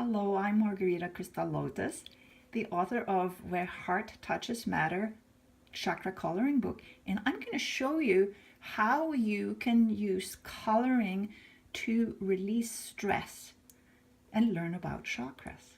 Hello, I'm Margarita Crystal Lotus, the author of Where Heart Touches Matter, Chakra coloring book, and I'm going to show you how you can use coloring to release stress and learn about chakras.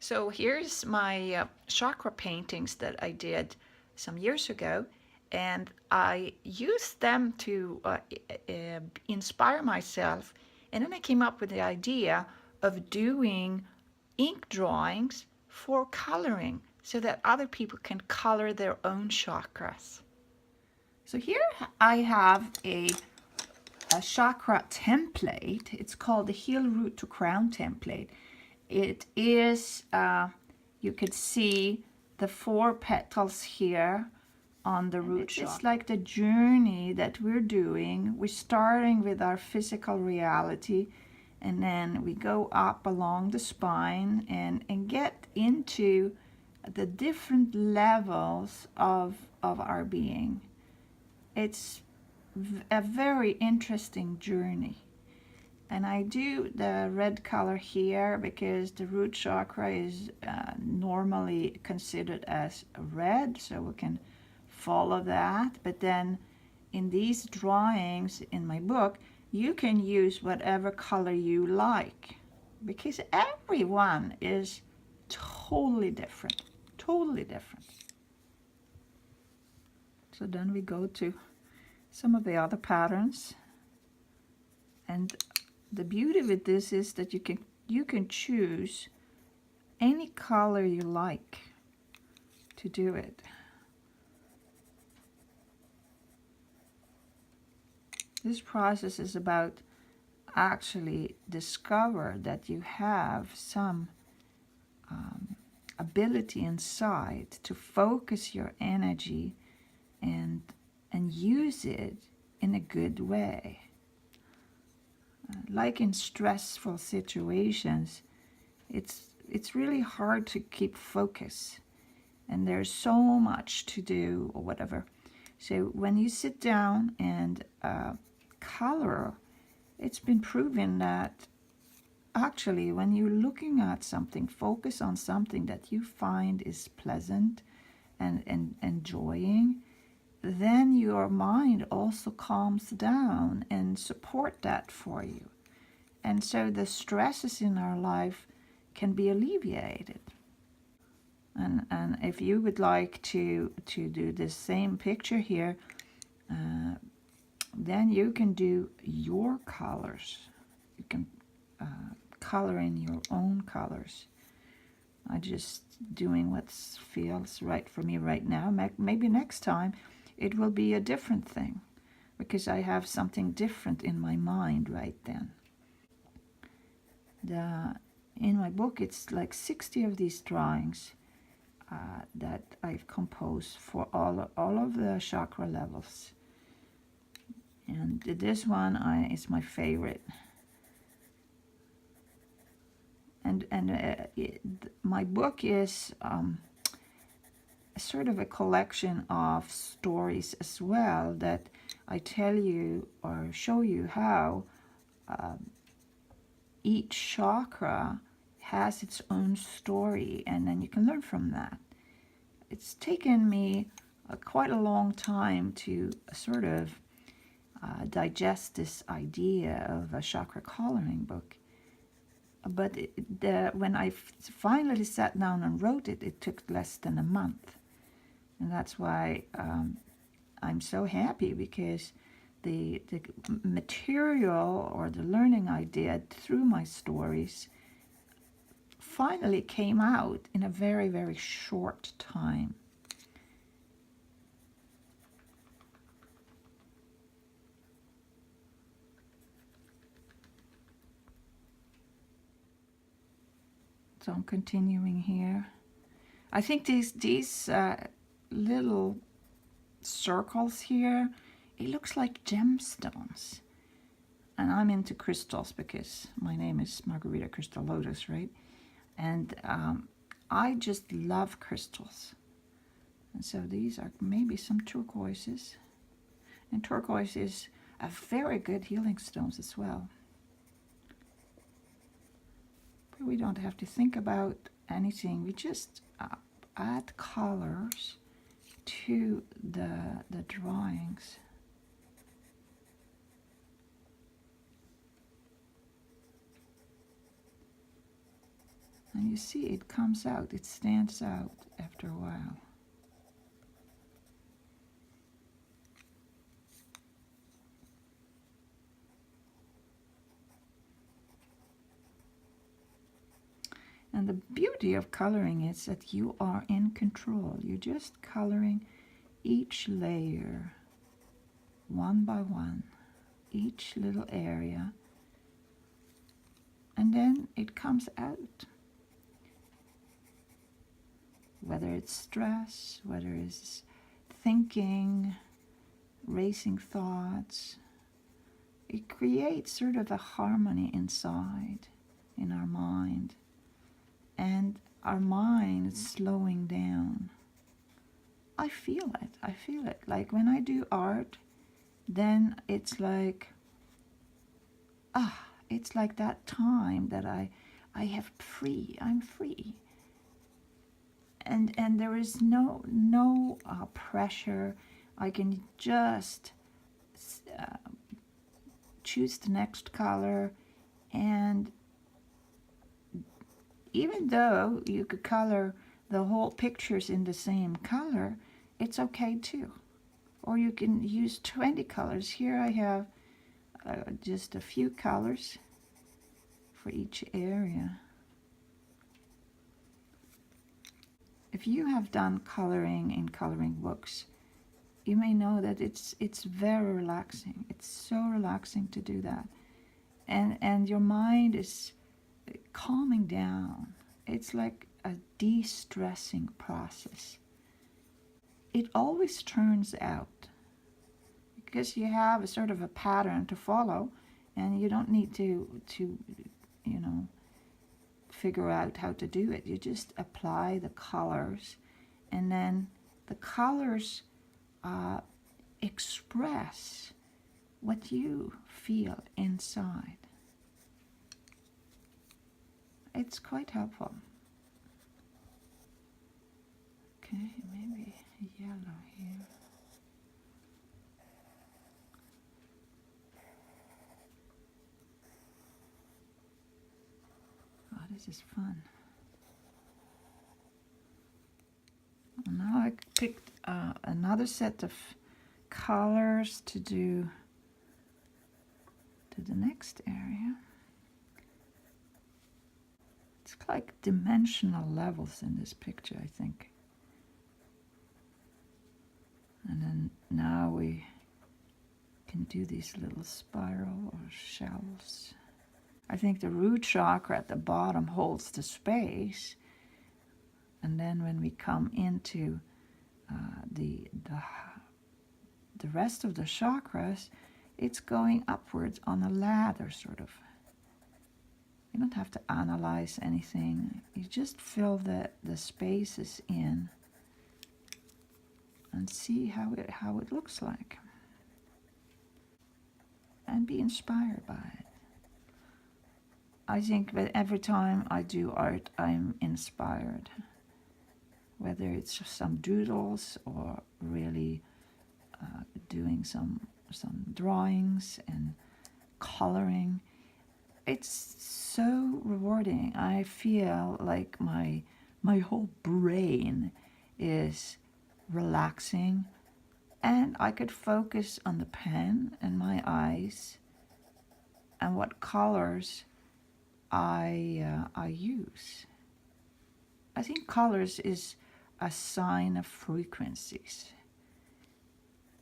So here's my chakra paintings that I did some years ago, and I used them to inspire myself, and then I came up with the idea of doing ink drawings for coloring so that other people can color their own chakras. So here I have a chakra template. It's called the Heel Root to Crown template. It is, you could see the 4 petals here on the root chakra. It's like the journey that we're doing. We're starting with our physical reality, and then we go up along the spine and get into the different levels of our being. It's a very interesting journey. And I do the red color here because the root chakra is normally considered as red, so we can follow that. But then in these drawings in my book, you can use whatever color you like, because everyone is totally different, totally different. So then we go to some of the other patterns, and the beauty with this is that you can choose any color you like to do it. This process is about actually discover that you have some ability inside to focus your energy and use it in a good way. Like in stressful situations, it's really hard to keep focus, and there's so much to do or whatever. So when you sit down and color, it's been proven that actually when you're looking at something, focus on something that you find is pleasant and enjoying, then your mind also calms down and support that for you. And so the stresses in our life can be alleviated. And if you would like to do the same picture here, then you can do your colors. You can color in your own colors. I'm just doing what feels right for me right now. Maybe next time it will be a different thing, because I have something different in my mind right then. In my book, it's like 60 of these drawings that I've composed for all of the chakra levels. And this one is my favorite. And my book is sort of a collection of stories as well, that I tell you or show you how each chakra has its own story, and then you can learn from that. It's taken me quite a long time to sort of digest this idea of a chakra coloring book. But when I finally sat down and wrote it, it took less than a month. And that's why I'm so happy, because the material or the learning I did through my stories finally came out in a very, very short time. So I'm continuing here. I think these little circles here, it looks like gemstones. And I'm into crystals because my name is Margarita Crystal Lotus, right? And I just love crystals. And so these are maybe some turquoises. And turquoise is a very good healing stones as well. But we don't have to think about anything. We just add colors to the drawings. And you see it comes out, it stands out after a while. And the beauty of coloring is that you are in control. You're just coloring each layer one by one, each little area, and then it comes out. Whether it's stress, whether it's thinking, racing thoughts, it creates sort of a harmony inside in our mind. And our mind is slowing down. I feel it. I feel it. Like when I do art, then it's like, it's like that time that I have free. I'm free. And there is no pressure. I can just choose the next color, and even though you could color the whole pictures in the same color, it's okay too. Or you can use 20 colors. Here I have just a few colors for each area. If you have done coloring in coloring books, you may know that it's very relaxing. It's so relaxing to do that. And your mind is calming down. It's like a de-stressing process. It always turns out, because you have a sort of a pattern to follow, and you don't need to figure out how to do it. You just apply the colors, and then the colors express what you feel inside. It's quite helpful. Okay, maybe yellow here. Oh, this is fun. Now I picked another set of colors to do to the next area. It's like dimensional levels in this picture, I think. And then now we can do these little spiral or shells. I think the root chakra at the bottom holds the space, and then when we come into the rest of the chakras, it's going upwards on a ladder, sort of. You don't have to analyze anything. You just fill the spaces in and see how it looks like, and be inspired by it. I think that every time I do art, I'm inspired, whether it's some doodles or really doing some drawings and coloring. It's so rewarding. I feel like my whole brain is relaxing, and I could focus on the pen and my eyes and what colors I use. I think colors is a sign of frequencies,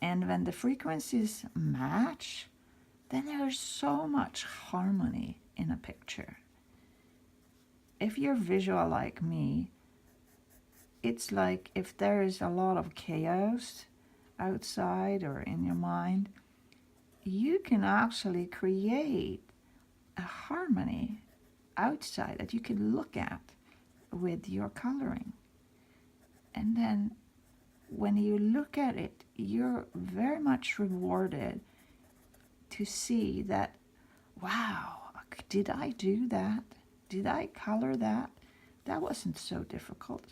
and when the frequencies match, then there's so much harmony in a picture. If you're visual like me, it's like if there is a lot of chaos outside or in your mind, you can actually create a harmony outside that you can look at with your coloring. And then when you look at it, you're very much rewarded to see that, wow, did I do that? Did I color that? That wasn't so difficult.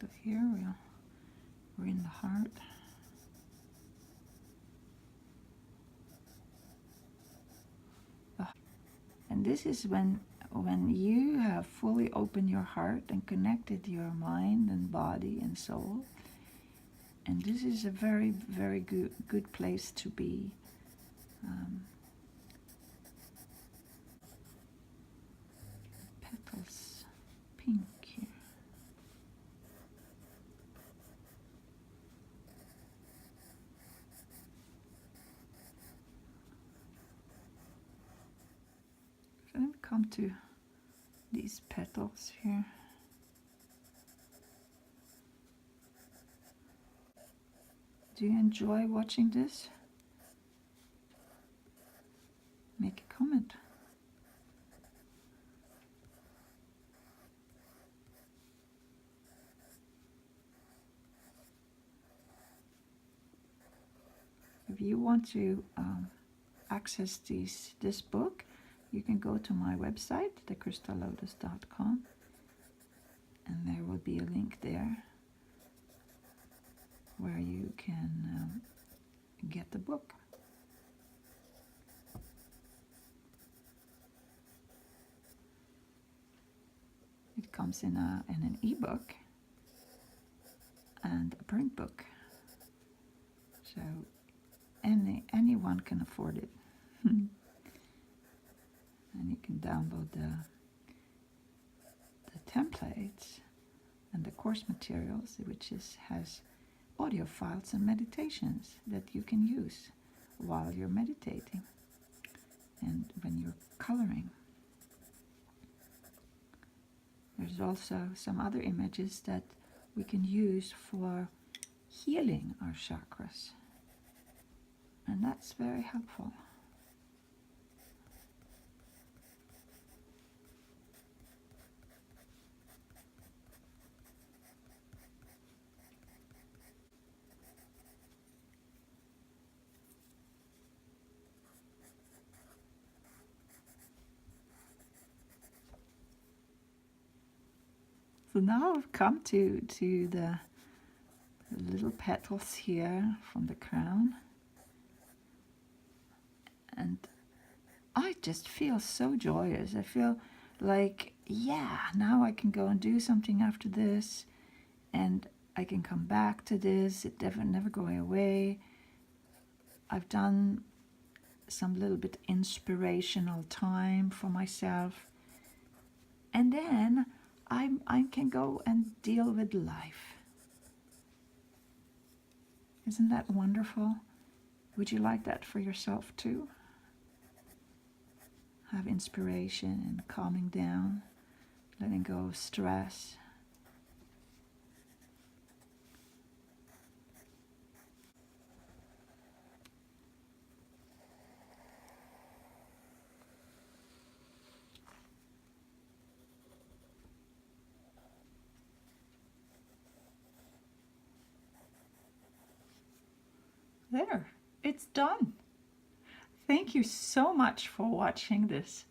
So here we're in the heart. And this is when you have fully opened your heart and connected your mind and body and soul. And this is a very, very good place to be. Petals, pink here. So then we come to these petals here. Do you enjoy watching this? Make a comment. If you want to access this book, you can go to my website, thecrystallotus.com, and there will be a link there where you can get the book. It comes in an ebook and a print book, so anyone can afford it. And you can download the templates and the course materials, which has audio files and meditations that you can use while you're meditating and when you're coloring. There's also some other images that we can use for healing our chakras, and that's very helpful. So now I've come to the little petals here from the crown, and I just feel so joyous. I feel like, yeah, now I can go and do something after this, and I can come back to this. It never going away. I've done some little bit inspirational time for myself, and then I can go and deal with life. Isn't that wonderful? Would you like that for yourself too? Have inspiration and calming down, letting go of stress. There, it's done. Thank you so much for watching this.